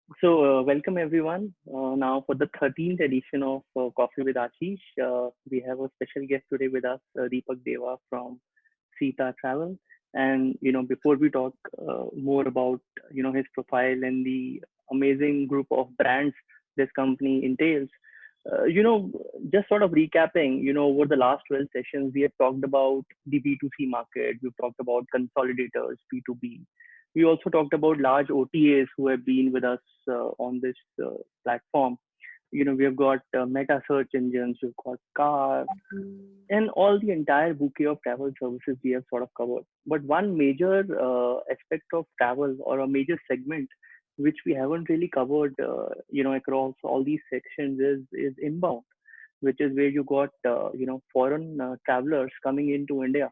Welcome everyone. Now for the 13th edition of Coffee with Ashish, we have a special guest today with us, Dipak Deva from Sita Travel. And before we talk more about his profile and the amazing group of brands this company entails, uh, you know, just sort of recapping, over the last 12 sessions, we have talked about the B2C market. We've talked about consolidators, B2B. We also talked about large OTAs who have been with us on this platform. We have got meta search engines, we've got cars, and all the entire bouquet of travel services we have sort of covered. But one major aspect of travel or a major segment which we haven't really covered, across all these sections is inbound, which is where you got, foreign travelers coming into India.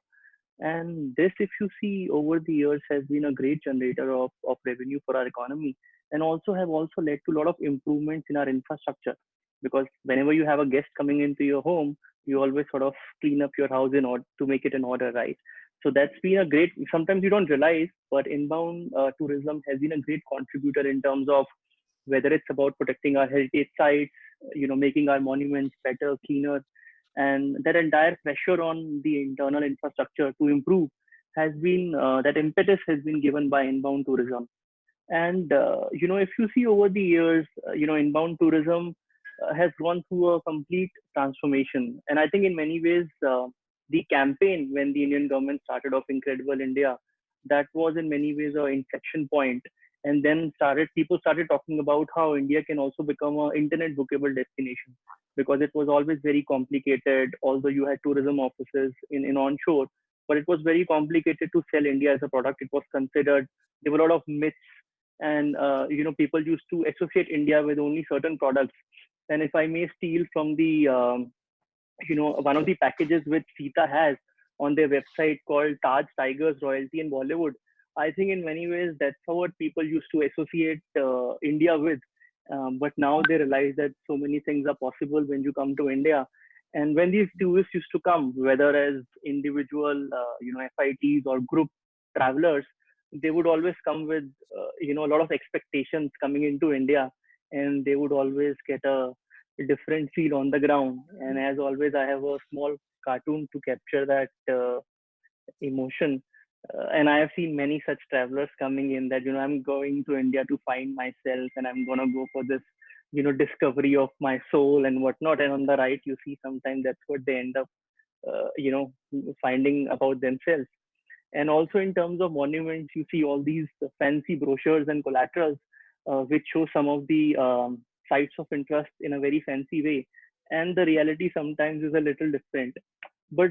And this, if you see over the years, has been a great generator of revenue for our economy, and also led to a lot of improvements in our infrastructure. Because whenever you have a guest coming into your home, you always sort of clean up your house in order to make it in order, right? So that's been a great. Sometimes you don't realize, but inbound tourism has been a great contributor in terms of whether it's about protecting our heritage sites, making our monuments better, cleaner, and that entire pressure on the internal infrastructure to improve has been that impetus has been given by inbound tourism. And if you see over the years, inbound tourism has gone through a complete transformation. And I think in many ways, the campaign when the Indian government started off Incredible India, that was in many ways an inflection point. And then started people started talking about how India can also become an internet bookable destination, because it was always very complicated. Although you had tourism offices in onshore, but it was very complicated to sell India as a product. It was considered, there were a lot of myths, and people used to associate India with only certain products. And if I may steal from the one of the packages which Sita has on their website called Taj Tigers Royalty in Bollywood, I think in many ways that's what people used to associate India with. But now they realize that so many things are possible when you come to India. And when these tourists used to come, whether as individual, FITs or group travelers, they would always come with, a lot of expectations coming into India, and they would always get a different feel on the ground. And as always, I have a small cartoon to capture that emotion. And I have seen many such travelers coming in that, I'm going to India to find myself, and I'm going to go for this, discovery of my soul and whatnot. And on the right, you see sometimes that's what they end up, finding about themselves. And also in terms of monuments, you see all these fancy brochures and collaterals, which show some of the sites of interest in a very fancy way. And the reality sometimes is a little different. But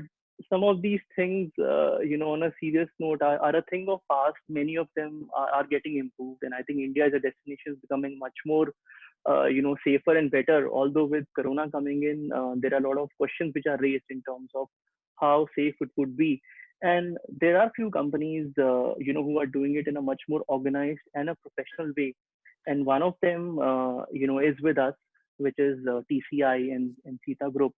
some of these things, on a serious note, are a thing of past. Many of them are getting improved. And I think India as a destination is becoming much more, safer and better. Although with Corona coming in, there are a lot of questions which are raised in terms of how safe it would be. And there are few companies, who are doing it in a much more organized and a professional way. And one of them, is with us, which is TCI and Sita Group.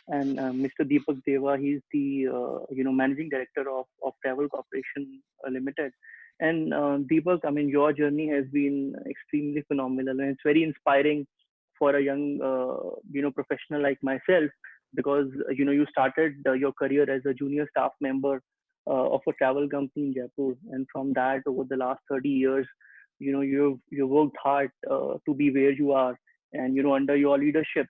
And Mr. Dipak Deva, he's the managing director of Travel Corporation Limited. And Deepak, I mean, your journey has been extremely phenomenal, and it's very inspiring for a young, professional like myself, because you started your career as a junior staff member of a travel company in Jaipur, and from that, over the last 30 years, you've worked hard to be where you are, and under your leadership,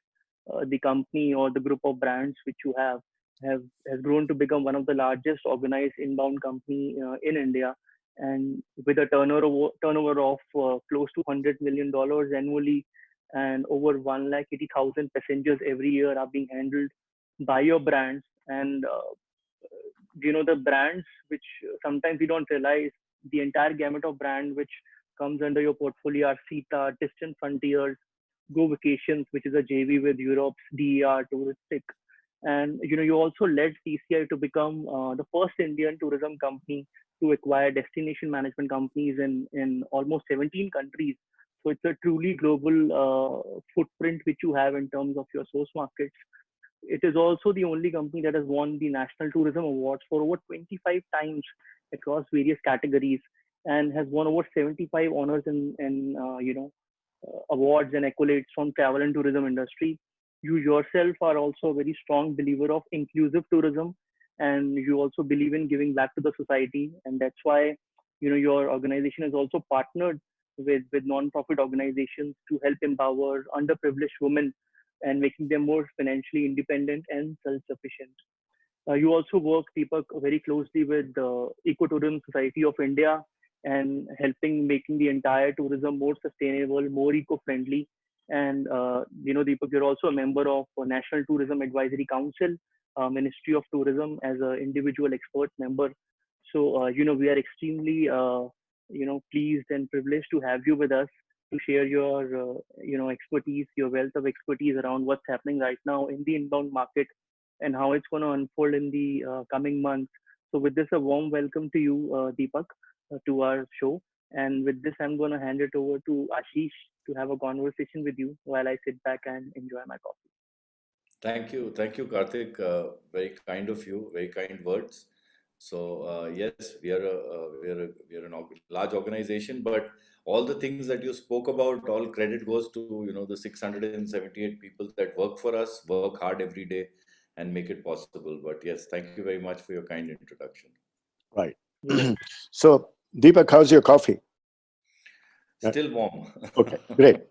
the company or the group of brands which you have has grown to become one of the largest organized inbound company in India, and with a turnover of close to $100 million annually, and over 180,000 passengers every year are being handled by your brands. And the brands which sometimes we don't realize, the entire gamut of brand which comes under your portfolio are Sita, Distant Frontiers, Go Vacations, which is a JV with Europe's DER Touristic. And you also led TCI to become the first Indian tourism company to acquire destination management companies in almost 17 countries. So it's a truly global footprint which you have in terms of your source markets. It is also the only company that has won the National Tourism Awards for over 25 times across various categories, and has won over 75 honors in awards and accolades from travel and tourism industry. You yourself are also a very strong believer of inclusive tourism, and you also believe in giving back to the society, and that's why your organization is also partnered with non-profit organizations to help empower underprivileged women and making them more financially independent and self-sufficient. You also work, Deepak, very closely with the Ecotourism Society of India and helping making the entire tourism more sustainable, more eco-friendly. And Deepak, you're also a member of National Tourism Advisory Council, Ministry of Tourism as an individual expert member. So we are extremely pleased and privileged to have you with us to share your expertise, your wealth of expertise around what's happening right now in the inbound market and how it's going to unfold in the coming months. So, with this, a warm welcome to you, Deepak, to our show. And with this, I'm going to hand it over to Ashish to have a conversation with you while I sit back and enjoy my coffee. Thank you, Karthik. Very kind of you, very kind words. So yes, we are an large organization, but all the things that you spoke about, all credit goes to the 678 people that work for us, work hard every day, and make it possible. But yes, thank you very much for your kind introduction. Right. Right. So, Deepak, how's your coffee? Still warm. Okay, great.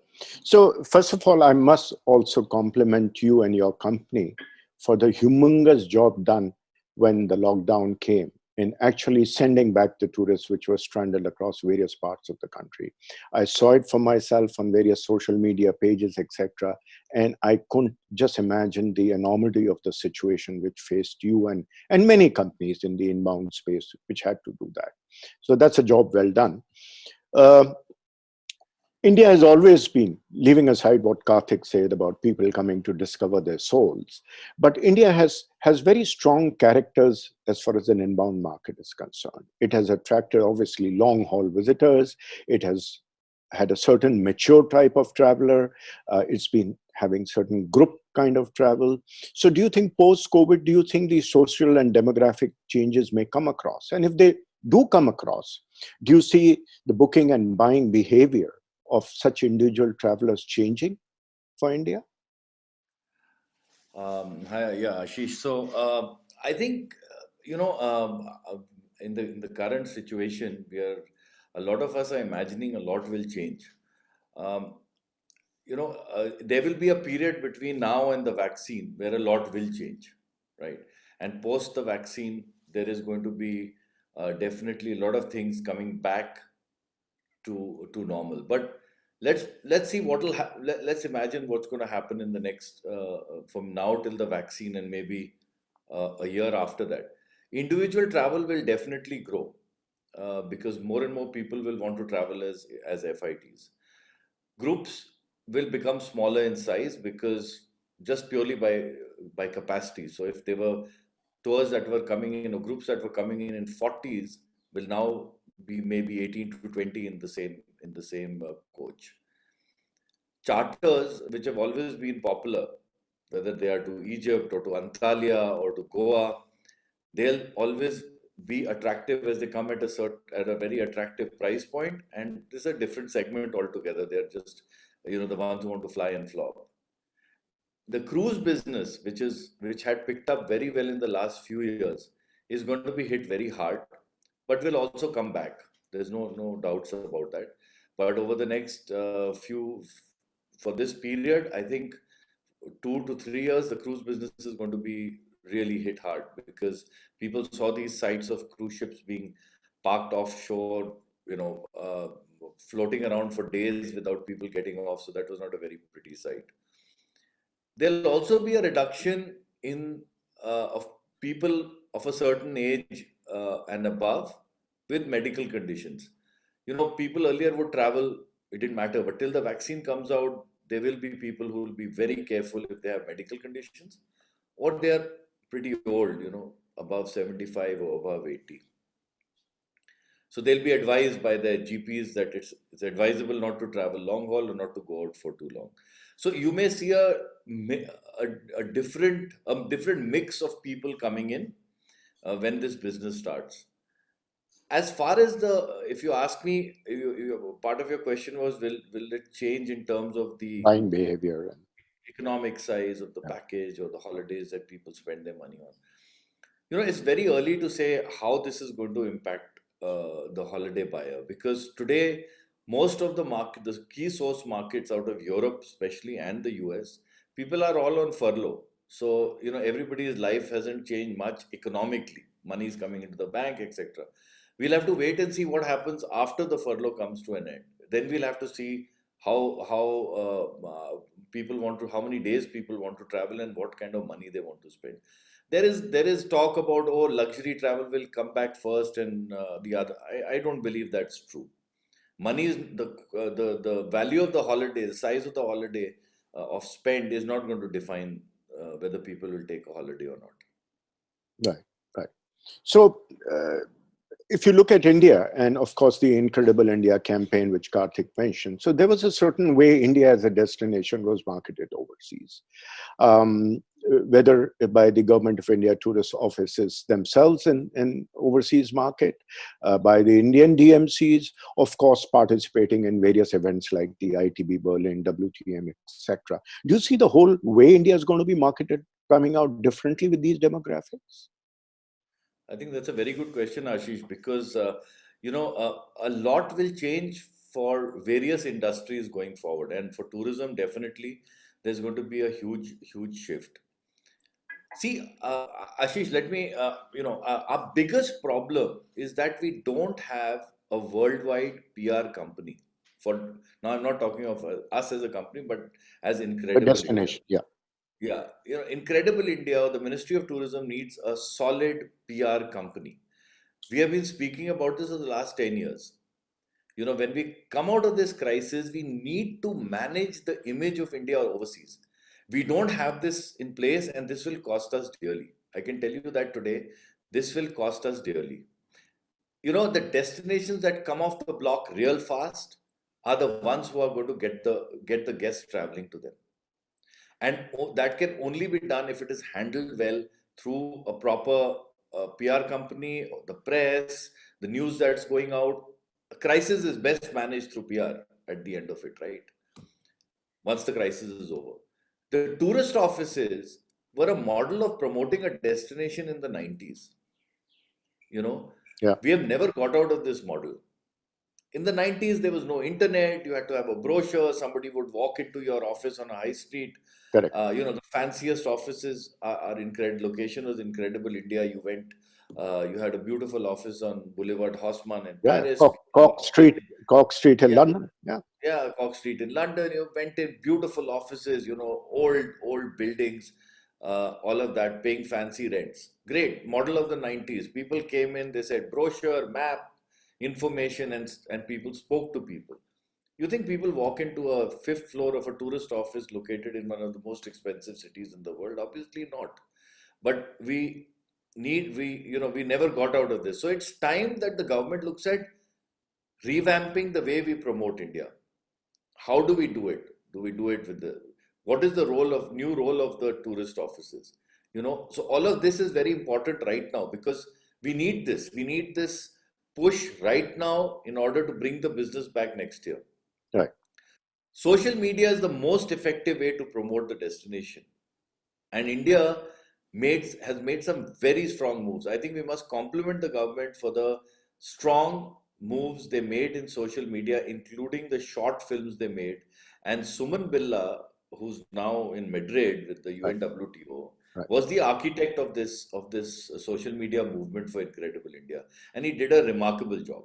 So, first of all, I must also compliment you and your company for the humongous job done when the lockdown came in actually sending back the tourists which were stranded across various parts of the country. I saw it for myself on various social media pages, etc. And I couldn't just imagine the enormity of the situation which faced you and many companies in the inbound space which had to do that. So that's a job well done. Uh, India has always been, leaving aside what Karthik said about people coming to discover their souls, but India has very strong characters as far as an inbound market is concerned. It has attracted obviously long haul visitors. It has had a certain mature type of traveler. It's been having certain group kind of travel. So do you think post-COVID, do you think these social and demographic changes may come across? And if they do come across, do you see the booking and buying behavior of such individual travelers changing for India? Hi, yeah, Ashish. So I think in the current situation, a lot of us are imagining a lot will change. Um, there will be a period between now and the vaccine where a lot will change, right? And post the vaccine, there is going to be definitely a lot of things coming back to normal. But let's see what will let's imagine what's going to happen in the next from now till the vaccine and maybe a year after that. Individual travel will definitely grow because more and more people will want to travel as FITs. Groups will become smaller in size because just purely by capacity. So if there were tours that were coming in or groups that were coming in 40s will now be maybe 18 to 20 in the same coach. Charters, which have always been popular, whether they are to Egypt or to Antalya or to Goa, they'll always be attractive as they come at a very attractive price point, and this is a different segment altogether. They're just the ones who want to fly and flop. The cruise business, which had picked up very well in the last few years, is going to be hit very hard, but will also come back. There's no doubts about that. But over the next for this period, I think 2 to 3 years, the cruise business is going to be really hit hard because people saw these sites of cruise ships being parked offshore, floating around for days without people getting off. So that was not a very pretty sight. There'll also be a reduction in of people of a certain age and above with medical conditions. People earlier would travel, it didn't matter, but till the vaccine comes out, there will be people who will be very careful if they have medical conditions or they are pretty old, above 75 or above 80. So they'll be advised by their GPs that it's advisable not to travel long haul or not to go out for too long. So you may see a different mix of people coming in when this business starts. as far as if you ask me, part of your question was, will it change in terms of the Buying behavior. And, economic size of the yeah. package or the holidays that people spend their money on? It's very early to say how this is going to impact the holiday buyer, because today most of the key source markets out of Europe, especially, and the US, people are all on furlough. So everybody's life hasn't changed much economically. Money is coming into the bank, etc. We'll have to wait and see what happens after the furlough comes to an end. Then we'll have to see how people want to, how many days people want to travel, and what kind of money they want to spend. There is talk about, oh, luxury travel will come back first, and the other. I don't believe that's true. Money is the value of the holiday, the size of the holiday of spend is not going to define whether people will take a holiday or not. Right, right. So, if you look at India, and of course the Incredible India campaign, which Karthik mentioned, so there was a certain way India as a destination was marketed overseas, whether by the Government of India tourist offices themselves in overseas market, by the Indian DMCs, of course participating in various events like the ITB Berlin, WTM, etc. Do you see the whole way India is going to be marketed coming out differently with these demographics? I think that's a very good question, Ashish, because a lot will change for various industries going forward, and for tourism, definitely, there's going to be a huge, huge shift. See, Ashish, let me, our biggest problem is that we don't have a worldwide PR company. For now, I'm not talking of us as a company, but as The Incredible India. destination, yeah. Yeah, Incredible India, or the Ministry of Tourism, needs a solid PR company. We have been speaking about this for the last 10 years. When we come out of this crisis, we need to manage the image of India overseas. We don't have this in place, and this will cost us dearly. I can tell you that today, this will cost us dearly. The destinations that come off the block real fast are the ones who are going to get the guests traveling to them. And that can only be done if it is handled well through a proper PR company, the press, the news that's going out. A crisis is best managed through PR at the end of it, right? Once the crisis is over. The tourist offices were a model of promoting a destination in the 90s. You know, Yeah. we have never got out of this model. In the 90s, there was no internet. You had to have a brochure. Somebody would walk into your office on a high street. Correct. The fanciest offices are incredible. Location was Incredible India. You went, you had a beautiful office on Boulevard Haussmann in Yeah, Paris. Cork Street in Yeah, London. Yeah, yeah, Cox Street in London. You went in beautiful offices, old buildings, all of that, paying fancy rents. Great model of the 90s. People came in, they said brochure, map, information, and people spoke to people. You think people walk into a fifth floor of a tourist office located in one of the most expensive cities in the world? Obviously not. But we never got out of this. So it's time that the government looks at revamping the way we promote India. How do we do it? Do we do it with what is the new role of the tourist offices? So all of this is very important right now, because we need this push right now in order to bring the business back next year. right. Social media is the most effective way to promote the destination, and India has made some very strong moves. I think we must compliment the government for the strong moves they made in social media, including the short films they made. And Suman Billa, who's now in Madrid with the Right. UNWTO, Right. was the architect of this social media movement for Incredible India, and he did a remarkable job.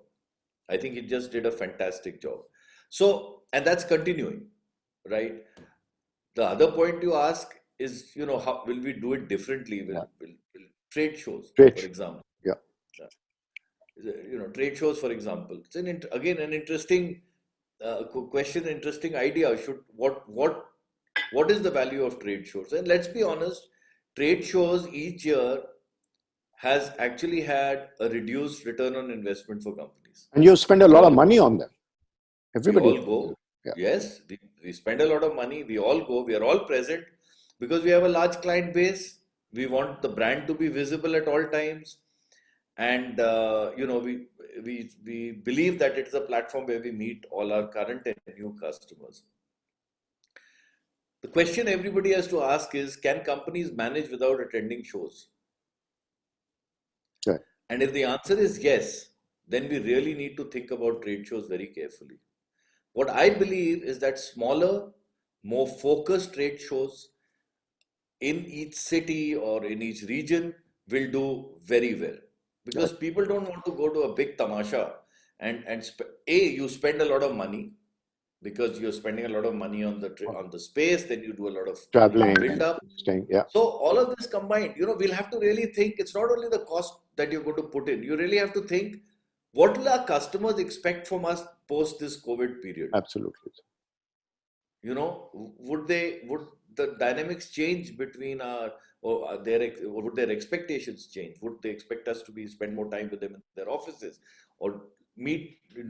I think he just did a fantastic job. So, and that's continuing, right? The other point you ask is, how will we do it differently? Yeah. Will trade shows, Great. for example. Yeah. uh, Trade shows, for example. It's again an interesting question, interesting idea. What is the value of trade shows? And let's be honest, trade shows each year has actually had a reduced return on investment for companies. And you spend a We lot of all money on them. we Everybody. all go. Yeah. Yes, we spend a lot of money. We all go. We are all present because we have a large client base. We want the brand to be visible at all times, and we believe that it's a platform where we meet all our current and new customers. The question everybody has to ask is, can companies manage without attending shows? Right. And if the answer is yes, then we really need to think about trade shows very carefully. What I believe is that smaller, more focused trade shows in each city or in each region will do very well. Because people don't want to go to a big tamasha you spend a lot of money because you're spending a lot of money on the space, then you do a lot of money to Traveling build and up. staying. Yeah. So all of this combined, we'll have to really think. It's not only the cost that you're going to put in. You really have to think, what will our customers expect from us post this COVID period? Absolutely. Would the dynamics change between or would their expectations change? Would they expect us to spend more time with them in their offices, or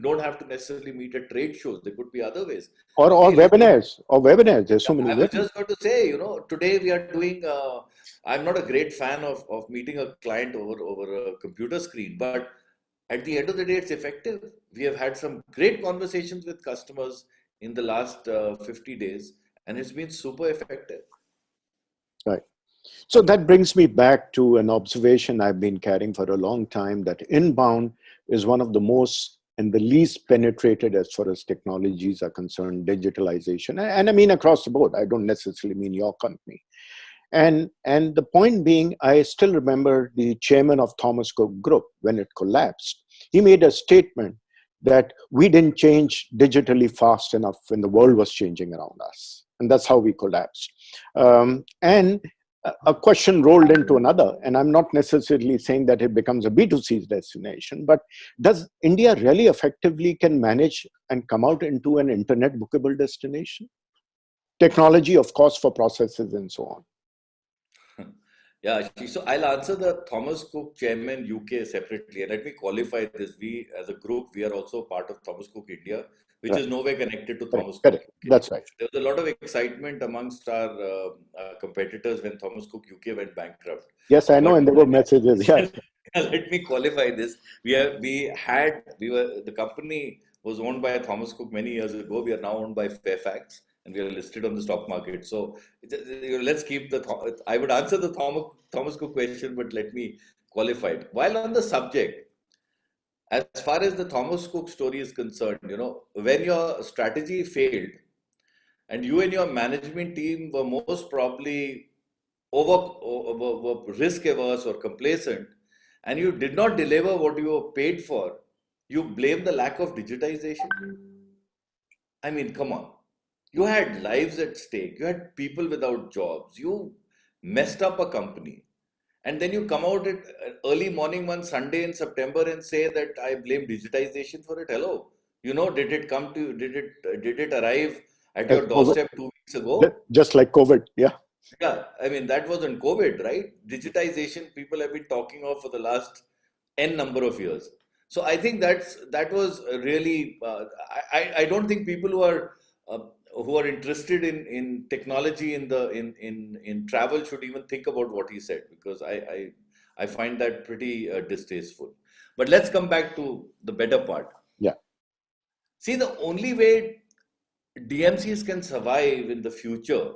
don't have to necessarily meet at trade shows? There could be other ways. Or webinars. There's so many I was webinars. just going to say, today we are doing. I'm not a great fan of meeting a client over a computer screen, but at the end of the day, it's effective. We have had some great conversations with customers in the last 50 days, and it's been super effective. Right. So that brings me back to an observation I've been carrying for a long time, that inbound is one of the most and the least penetrated as far as technologies are concerned, digitalization. And I mean across the board. I don't necessarily mean your company. And the point being, I still remember the chairman of Thomas Cook Group when it collapsed. He made a statement that we didn't change digitally fast enough when the world was changing around us. And that's how we collapsed. And a question rolled into another, and I'm not necessarily saying that it becomes a B2C destination, but does India really effectively can manage and come out into an internet bookable destination? Technology, of course, for processes and so on. Yeah, so I'll answer the Thomas Cook Chairman UK separately. And let me qualify this. We, as a group, we are also part of Thomas Cook India, which is nowhere connected to Thomas Cook. Correct. That's right. There was a lot of excitement amongst our competitors when Thomas Cook UK went bankrupt. Yes, I know, and there were messages. Yeah. Let me qualify this. The company was owned by Thomas Cook many years ago. We are now owned by Fairfax, and we are listed on the stock market. So let's keep I would answer the Thomas Cook question, but let me qualify it. While on the subject, as far as the Thomas Cook story is concerned, when your strategy failed and you and your management team were most probably over risk averse or complacent, and you did not deliver what you were paid for, you blame the lack of digitization. I mean, come on. You had lives at stake. You had people without jobs. You messed up a company. And then you come out at early morning one Sunday in September and say that I blame digitization for it. Hello. Did it arrive at your doorstep 2 weeks ago? Just like COVID. Yeah. Yeah. I mean, that wasn't COVID, right? Digitization, people have been talking of for the last N number of years. So I think that was really, I don't think people who are interested in technology in travel should even think about what he said, because I find that pretty distasteful. But let's come back to the better part. Yeah. See, the only way DMCs can survive in the future,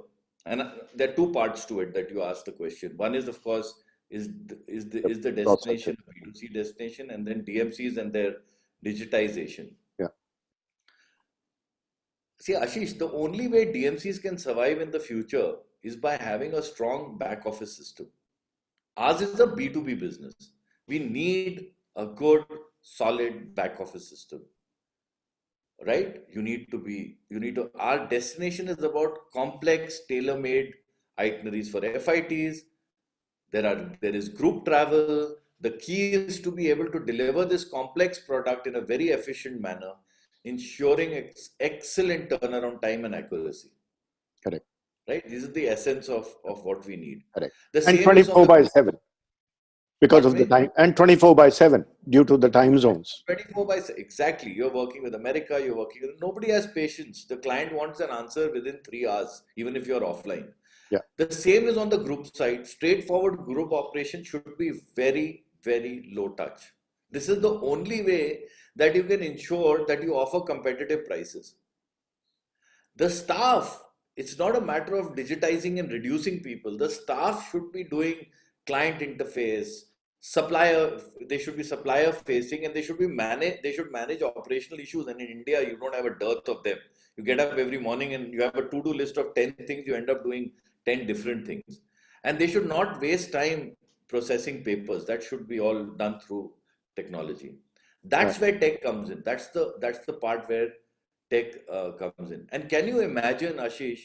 and there are two parts to it that you asked the question. One is, of course, is the destination a B2C destination, and then DMCs and their digitization. Yeah. See, Ashish, the only way DMCs can survive in the future is by having a strong back office system. Ours is a B2B business. We need a good, solid back office system. Right? Our destination is about complex, tailor-made itineraries for FITs. There is group travel. The key is to be able to deliver this complex product in a very efficient manner, ensuring excellent turnaround time and accuracy. Correct. Right? This is the essence of what we need. Correct. The and 24/7 because of the time, and 24/7 due to the time zones. 24/7, exactly. You're working with America, nobody has patience. The client wants an answer within 3 hours, even if you're offline. Yeah. The same is on the group side. Straightforward group operation should be very, very low touch. This is the only way that you can ensure that you offer competitive prices. The staff, it's not a matter of digitizing and reducing people. The staff should be doing client interface, supplier, they should be supplier facing, and they should manage operational issues. And in India, you don't have a dearth of them. You get up every morning and you have a to-do list of 10 things, you end up doing 10 different things. And they should not waste time processing papers. That should be all done through technology. Right. That's where tech comes in. That's the part where tech comes in. And can you imagine, Ashish,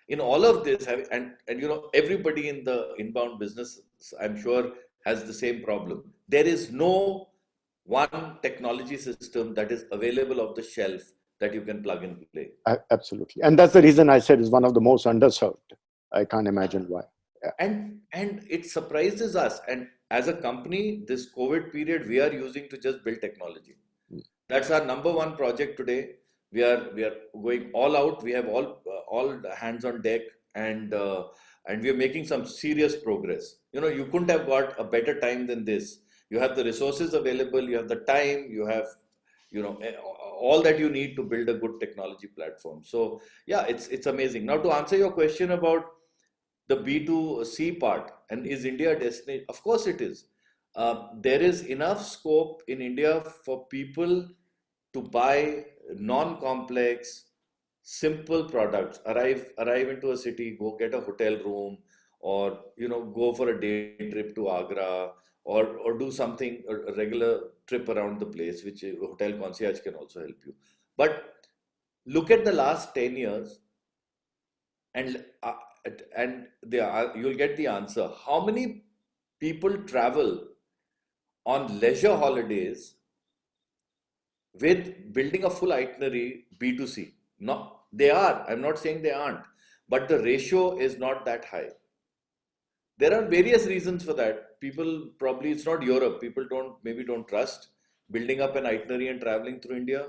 in all of this, and everybody in the inbound business, I'm sure, has the same problem. There is no one technology system that is available off the shelf that you can plug and play. Absolutely. And that's the reason I said it's one of the most underserved. I can't imagine why. Yeah. And it surprises us. And as a company, this COVID period, we are using to just build technology. That's our number one project today. We are going all out. We have all hands on deck, and we are making some serious progress. You couldn't have got a better time than this. You have the resources available. You have the time. You have all that you need to build a good technology platform. So yeah, it's amazing. Now, to answer your question about the B2C part, and is India a destination? Of course it is. There is enough scope in India for people to buy non-complex, simple products. Arrive into a city, go get a hotel room, or go for a day trip to Agra, or do something, a regular trip around the place, which a hotel concierge can also help you. But look at the last 10 years, and you'll get the answer. How many people travel on leisure holidays with building a full itinerary B2C? No, they are. I'm not saying they aren't, but the ratio is not that high. There are various reasons for that. People probably, it's not Europe. People don't trust building up an itinerary and traveling through India.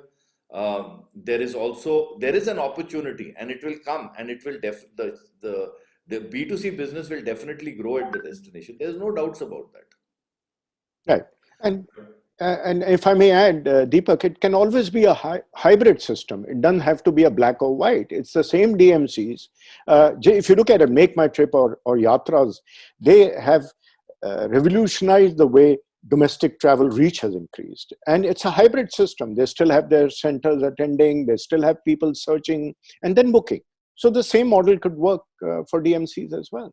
There is an opportunity, and it will come, and it will the B2C business will definitely grow at the destination. There's no doubts about that. Right. And if I may add, Deepak, it can always be a hybrid system. It doesn't have to be a black or white. It's the same DMCs. If you look at a Make My Trip or Yatras, they have revolutionized the way domestic travel reach has increased. And it's a hybrid system. They still have their centers attending, they still have people searching and then booking. So the same model could work for DMCs as well.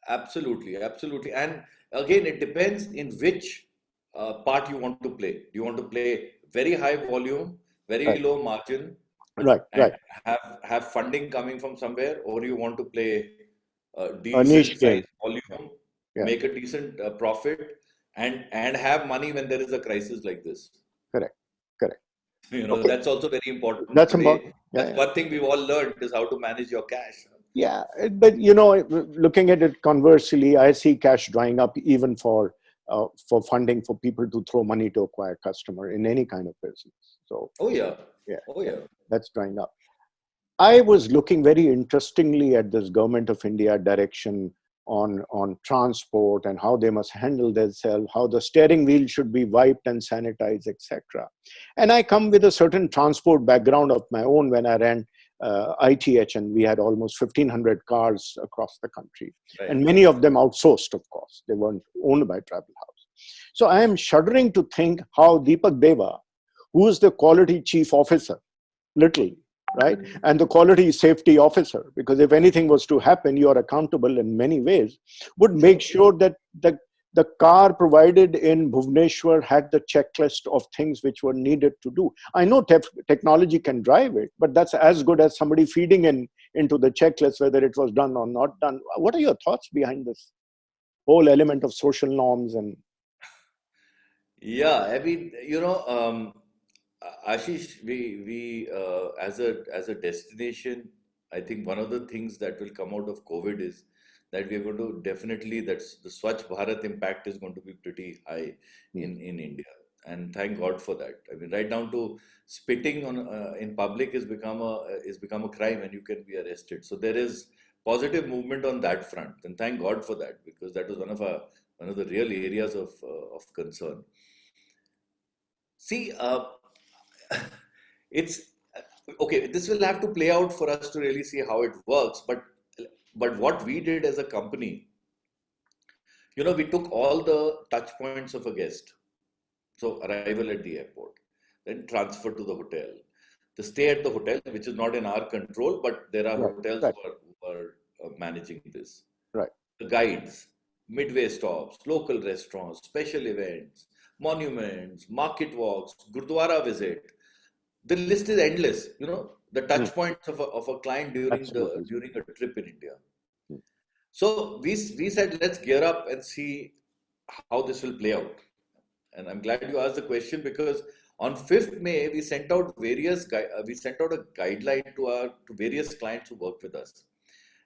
Absolutely, absolutely. And again, it depends in which part you want to play. Do you want to play very high volume, very Right, low margin, right, and right. have funding coming from somewhere, or you want to play a A niche decent size game. Yeah, volume, yeah, make a decent profit, and have money when there is a crisis like this? correct, correct. Okay, That's also very important that's important. today. Yeah, That's yeah. one thing we've all learned, is how to manage your cash. Yeah, but looking at it conversely, I see cash drying up even for funding for people to throw money to acquire customer in any kind of business. So Oh yeah, yeah, oh yeah, yeah. that's drying up. I was looking very interestingly at this government of India direction on transport and how they must handle themselves, how the steering wheel should be wiped and sanitized, etc. And I come with a certain transport background of my own when I ran ITH, and we had almost 1,500 cars across the country, Right. and many of them outsourced, of course. They weren't owned by Travel House. So I am shuddering to think how Dipak Deva, who is the quality chief officer, literally, right? And the quality safety officer, because if anything was to happen, you are accountable in many ways, would make Sure. sure that the car provided in Bhubaneswar had the checklist of things which were needed to do. I know technology can drive it, but that's as good as somebody feeding into the checklist whether it was done or not done. What are your thoughts behind this whole element of social norms and Yeah, I mean, Ashish, we as a destination, I think one of the things that will come out of COVID is that we are going to definitely, that's the Swachh Bharat impact is going to be pretty high hmm, in India, and thank God for that. I mean, right down to spitting on in public is become a crime, and you can be arrested. So there is positive movement on that front, and thank God for that, because that was one of the real areas of concern. See, it's okay. This will have to play out for us to really see how it works. But what we did as a company, we took all the touch points of a guest. So arrival at the airport, then transfer to the hotel, the stay at the hotel, which is not in our control, but there are Right, hotels right, who are managing this. right. The guides, midway stops, local restaurants, special events, monuments, market walks, Gurdwara visit. The list is endless. The Hmm. touch points of a client Absolutely. during a trip in India. Hmm. So we said let's gear up and see how this will play out. And I'm glad you asked the question because on 5th May we sent out a guideline to various clients who work with us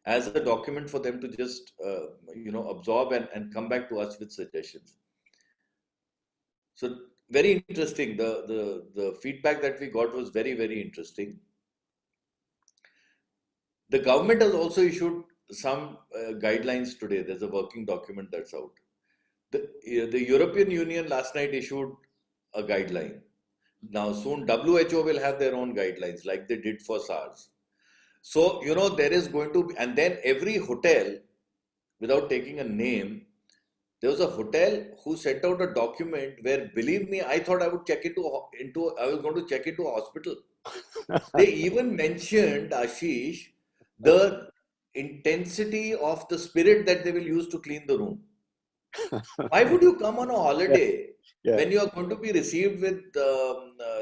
as a document for them to just absorb and come back to us with suggestions. So very interesting. The feedback that we got was very, very interesting. The government has also issued some guidelines today. There's a working document that's out. The European Union last night issued a guideline. Now soon WHO will have their own guidelines like they did for SARS. So, there is going to be, and then every hotel, without taking a name, there was a hotel who sent out a document where, believe me, I thought I would check I was going to check into a hospital. They even mentioned, Ashish, the intensity of the spirit that they will use to clean the room. Why would you come on a Yeah, holiday yeah, when you are going to be received with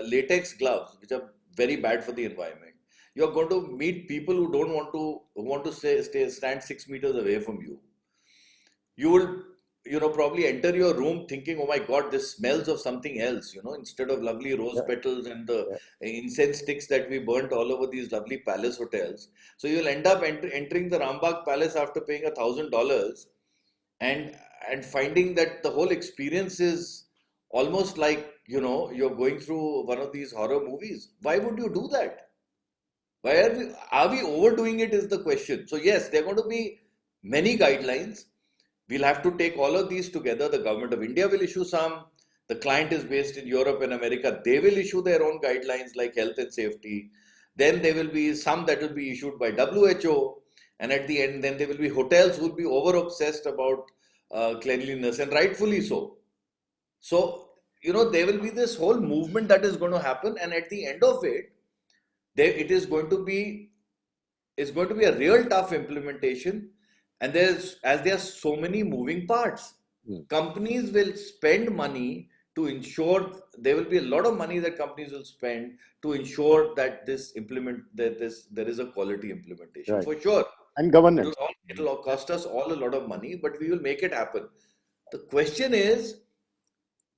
latex gloves, which are very bad for the environment? You are going to meet people who want to stand 6 meters away from you. You will, probably enter your room thinking, "Oh my God, this smells of something else." Instead of lovely rose yeah, petals and the yeah. incense sticks that we burnt all over these lovely palace hotels. So you'll end up entering the Rambagh Palace after paying $1,000 and finding that the whole experience is almost like you're going through one of these horror movies. Why would you do that? Why are we overdoing it is the question. So yes, there are going to be many guidelines. We'll have to take all of these together. The government of India will issue some. The client is based in Europe and America. They will issue their own guidelines like health and safety. Then there will be some that will be issued by WHO. And at the end, then there will be hotels who will be over obsessed about cleanliness, and rightfully so. So, there will be this whole movement that is going to happen. And at the end of it, it is going to be a real tough implementation. And as there are so many moving parts, Hmm. companies will spend money to ensure there will be a lot of money that companies will spend to ensure that there is a quality implementation Right. for sure. And governance. It'll all cost us all a lot of money, but we will make it happen. The question is,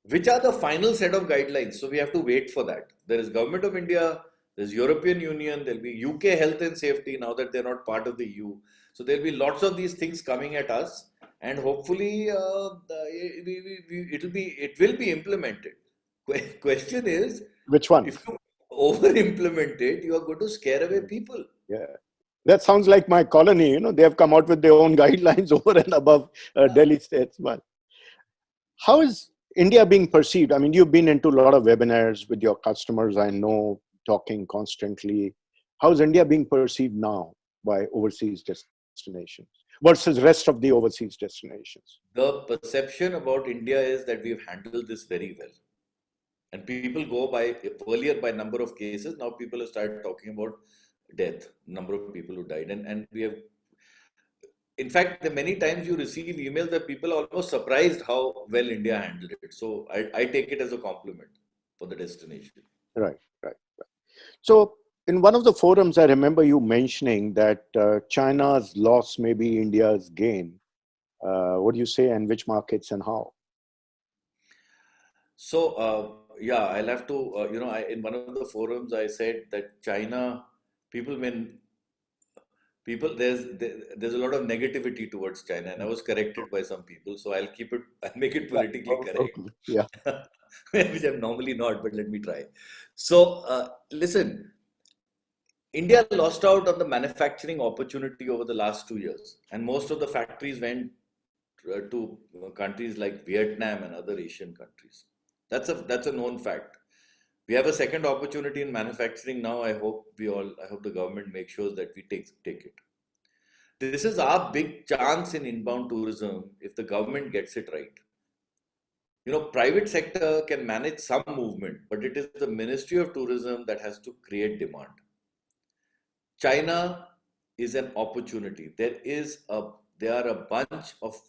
which are the final set of guidelines? So we have to wait for that. There is Government of India, there's European Union, there'll be UK health and safety now that they're not part of the EU. So there'll be lots of these things coming at us, and hopefully it will be implemented. Question is, Which one? if you over implement it, you are going to scare away Hmm. people. Yeah. That sounds like my colony. They have come out with their own guidelines over and above Delhi states. But how is India being perceived? I mean, you've been into a lot of webinars with your customers, I know, talking constantly. How is India being perceived now by overseas destinations versus rest of the overseas destinations? The perception about India is that we've handled this very well. And people go by earlier by number of cases. Now people have started talking about death, number of people who died. And we have, in fact, the many times you receive emails that people are almost surprised how well India handled it. So I take it as a compliment for the destination. Right, right. So, in one of the forums, I remember you mentioning that China's loss may be India's gain. What do you say, and which markets and how? So, yeah, I'll have to, in one of the forums, I said that China, people, when people, there's a lot of negativity towards China, and I was corrected by some people. So I'll make it Yeah. politically correct, Okay. Yeah. which I'm normally not, but let me try. So, listen, India lost out on the manufacturing opportunity over the last 2 years, and most of the factories went to countries like Vietnam and other Asian countries. That's a known fact. We have a second opportunity in manufacturing now. I hope the government makes sure that we take it. This is our big chance in inbound tourism if the government gets it right. Private sector can manage some movement, but it is the Ministry of Tourism that has to create demand. China is an opportunity. There are a bunch of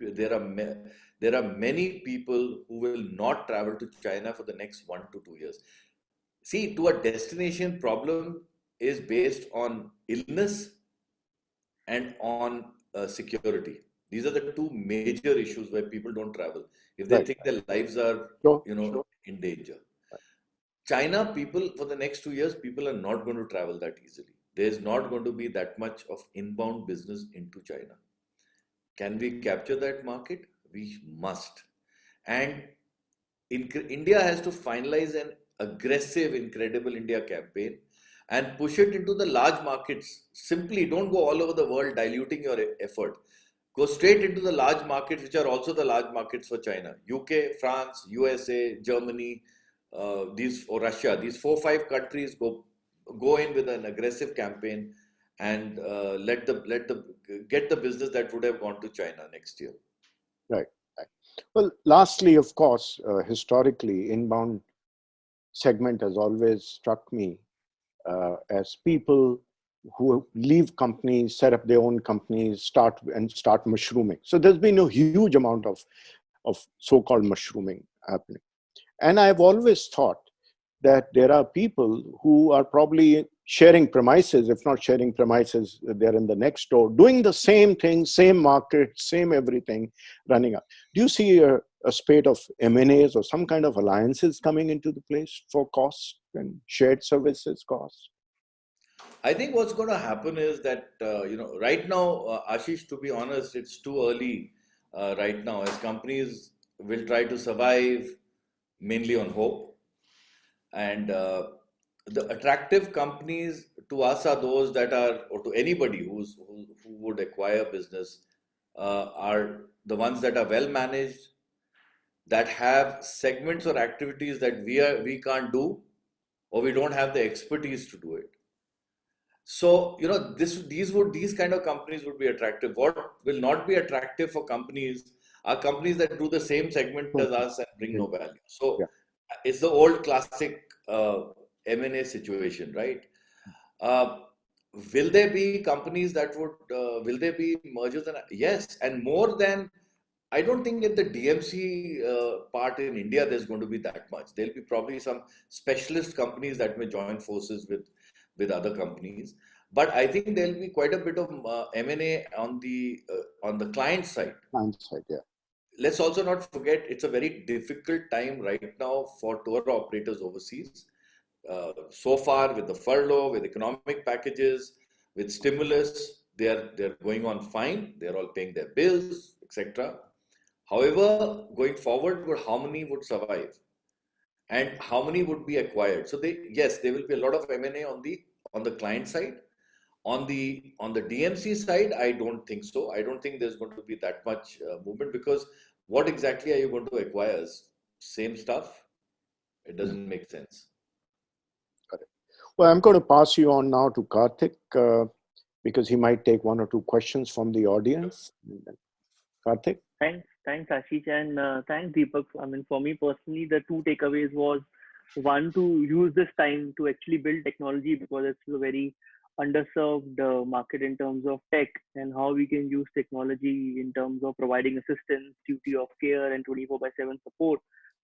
there are there are many people who will not travel to China for the next 1 to 2 years. See, to a destination, problem is based on illness and on security. These are the two major issues where people don't travel if they Right. think their lives are, Sure. in danger. China, people for the next 2 years, people are not going to travel that easily. There's not going to be that much of inbound business into China. Can we capture that market? We must. And India has to finalize an aggressive, incredible India campaign and push it into the large markets. Simply don't go all over the world diluting your effort. Go straight into the large markets, which are also the large markets for China. UK, France, USA, Germany, or Russia. These 4 5 countries go in with an aggressive campaign and get the business that would have gone to China next year. Right. Well, lastly, of course, historically, inbound segment has always struck me as people who leave companies, set up their own companies, start mushrooming. So there's been a huge amount of so-called mushrooming happening. And I've always thought that there are people who are probably sharing premises, if not sharing premises, they're in the next door, doing the same thing, same market, same everything running up. Do you see a spate of M&As or some kind of alliances coming into the place for cost and shared services costs? I think what's going to happen is that, right now, Ashish, to be honest, it's too early right now, as companies will try to survive mainly on hope. And the attractive companies to us are those that are, or to anybody who would acquire business, are the ones that are well managed, that have segments or activities that we can't do, or we don't have the expertise to do it. So, these kind of companies would be attractive. What will not be attractive for companies are companies that do the same segment as us and bring no value. So, Yeah. it's the old classic M&A situation, right? Uh, will there be companies that will there be mergers? Yes, and more than, I don't think in the DMC part in India there's going to be that much. There'll be probably some specialist companies that may join forces with other companies, but I think there'll be quite a bit of M&A on the client side. Hindsight, yeah. Let's also not forget it's a very difficult time right now for tour operators overseas. So far, with the furlough, with economic packages, with stimulus, they're going on fine. They're all paying their bills, etc. However, going forward, how many would survive, and how many would be acquired? So yes, there will be a lot of M&A on the client side. On the DMC side, I don't think so. I don't think there's going to be that much movement, because what exactly are you going to acquire? Same stuff? It doesn't make sense. Got it. Well, I'm going to pass you on now to Karthik because he might take one or two questions from the audience. Karthik? Thanks, Ashish, and thanks, Deepak. I mean, for me personally, the two takeaways was one, to use this time to actually build technology, because it's a very underserved market in terms of tech, and how we can use technology in terms of providing assistance, duty of care, and 24/7 support.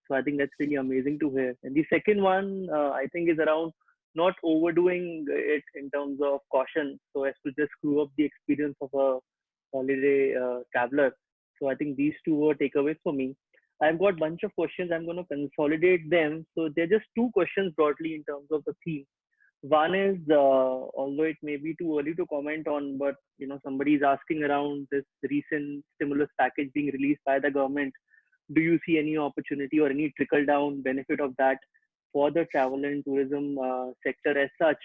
So I think that's really amazing to hear. And the second one, I think, is around not overdoing it in terms of caution, so as to just screw up the experience of a holiday traveler. So I think these two were takeaways for me. I've got a bunch of questions. I'm going to consolidate them. So they're just two questions broadly in terms of the theme. One is, although it may be too early to comment on, but somebody is asking around this recent stimulus package being released by the government. Do you see any opportunity or any trickle down benefit of that for the travel and tourism sector as such?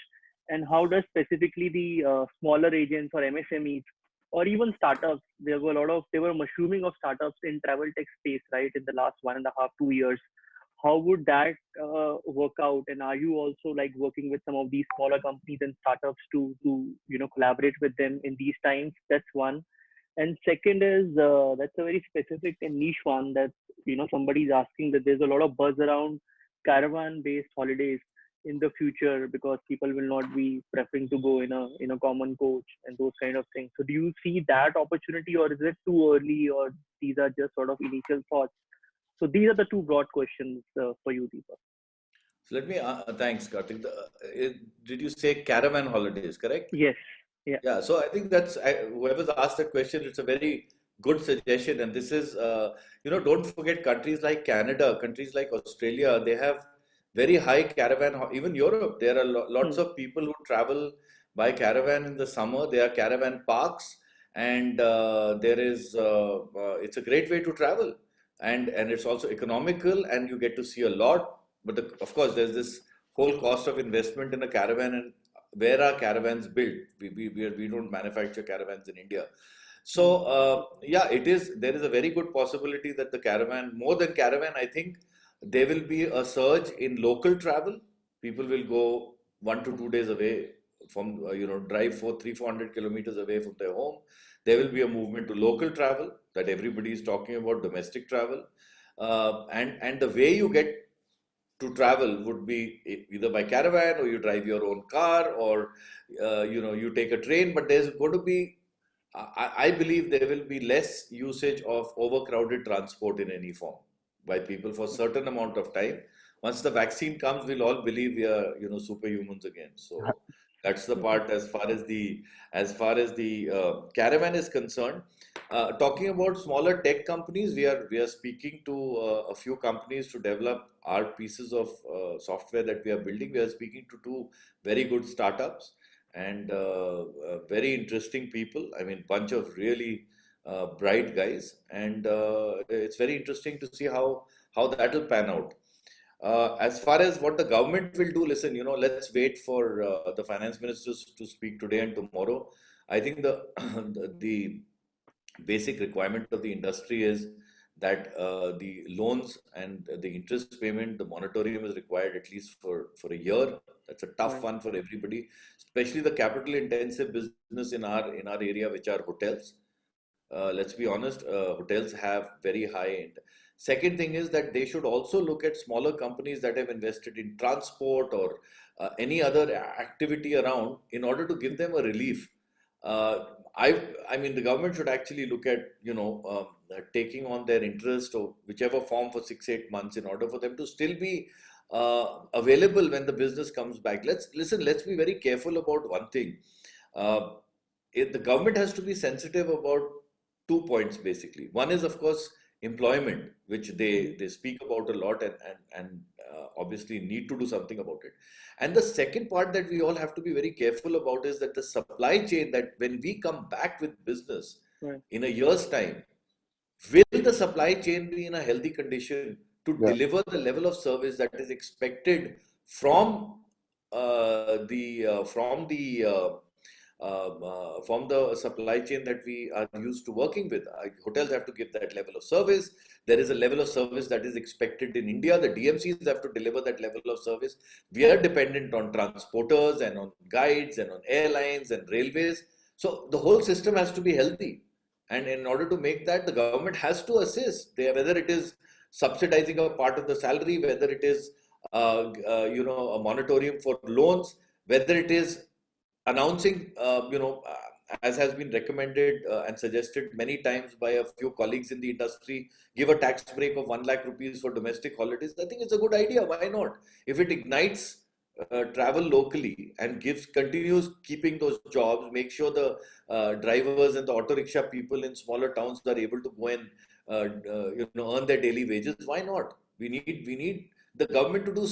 And how does specifically the smaller agents or MSMEs or even startups, they were mushrooming of startups in travel tech space, right, in the last 1.5 2 years. how would that work out? And are you also like working with some of these smaller companies and startups to collaborate with them in these times? That's one. And second is that's a very specific and niche one that somebody's asking, that there's a lot of buzz around caravan-based holidays in the future because people will not be preferring to go in a common coach and those kind of things. So do you see that opportunity, or is it too early, or these are just sort of initial thoughts? So these are the two broad questions for you, Deepak. So let me, thanks, Karthik. Did you say caravan holidays, correct? Yes. Yeah. Yeah, so I think whoever's asked that question, it's a very good suggestion. And this is, don't forget countries like Canada, countries like Australia, they have very high caravan, even Europe, there are lots Hmm. of people who travel by caravan in the summer. There are caravan parks, and it's a great way to travel. And it's also economical, and you get to see a lot. But of course, there's this whole cost of investment in a caravan, and where are caravans built? We don't manufacture caravans in India. So Hmm. yeah, there is a very good possibility that the caravan, more than caravan, I think there will be a surge in local travel. People will go 1 to 2 days away from, drive for 300-400 kilometers away from their home. There will be a movement to local travel that everybody is talking about, domestic travel. And the way you get to travel would be either by caravan, or you drive your own car, or you take a train. But there's going to be, I believe there will be less usage of overcrowded transport in any form by people for a certain amount of time. Once the vaccine comes, we'll all believe we are, superhumans again. So that's the part as far as the caravan is concerned. Talking about smaller tech companies, we are speaking to a few companies to develop our pieces of software that we are building. We are speaking to two very good startups, and very interesting people. I mean, bunch of really bright guys, and it's very interesting to see how that'll pan out. As far as what the government will do, listen, let's wait for the finance ministers to speak today and tomorrow. I think the the basic requirement of the industry is that the loans and the interest payment, the moratorium is required at least for a year. That's a tough Right. one for everybody, especially the capital intensive business in our area, which are hotels. Let's be honest, hotels have very high end. Second thing is that they should also look at smaller companies that have invested in transport or any other activity around in order to give them a relief. Uh, I mean, the government should actually look at, taking on their interest or whichever form for 6-8 months in order for them to still be available when the business comes back. Let's be very careful about one thing. Uh, the government has to be sensitive about 2 points basically. One is, of course, employment, which Hmm. they speak about a lot, and obviously need to do something about it. And the second part that we all have to be very careful about is that the supply chain, that when we come back with business Right. in a year's time, will the supply chain be in a healthy condition to Yeah. deliver the level of service that is expected from from the supply chain that we are used to working with? Hotels have to give that level of service. There is a level of service that is expected in India. The DMCs have to deliver that level of service. We are dependent on transporters and on guides and on airlines and railways. So the whole system has to be healthy. And in order to make that, the government has to assist there, whether it is subsidizing a part of the salary, whether it is a moratorium for loans, whether it is announcing, as has been recommended and suggested many times by a few colleagues in the industry, give a tax break of 1 lakh rupees for domestic holidays. I think it's a good idea. Why not? If it ignites travel locally and continues keeping those jobs, make sure the drivers and the auto rickshaw people in smaller towns are able to go and earn their daily wages. Why not? We need the government to do.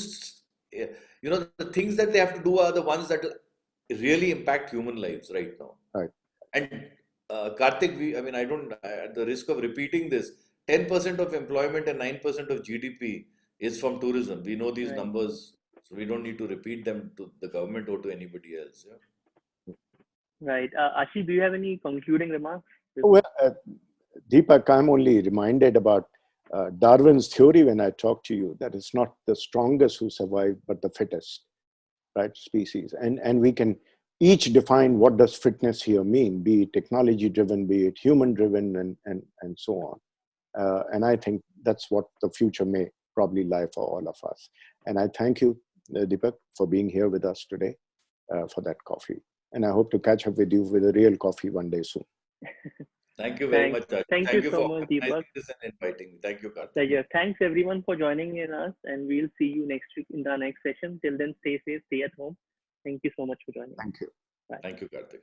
The things that they have to do are the ones that really impact human lives right now. Right. And Karthik, I mean, I don't, at the risk of repeating this, 10% of employment and 9% of GDP is from tourism. We know these Right. numbers, so we don't need to repeat them to the government or to anybody else. Yeah. Right. Ashish, do you have any concluding remarks Well, before? Deepak, I'm only reminded about Darwin's theory, when I talk to you, that it's not the strongest who survive, but the fittest, right, species. And we can each define what does fitness here mean, be it technology driven, be it human driven, and so on. And I think that's what the future may probably lie for all of us. And I thank you, Dipak, for being here with us today for that coffee. And I hope to catch up with you with a real coffee one day soon. Thank you very Thanks. much, Ashish. Thank you Thank you so for much, Deepak. organizing this and inviting me. Thank you, Karthik. Pleasure. Thanks everyone for joining in us, and we'll see you next week in the next session. Till then, stay safe, stay at home. Thank you so much for joining. Thank you. Bye. Thank you, Karthik.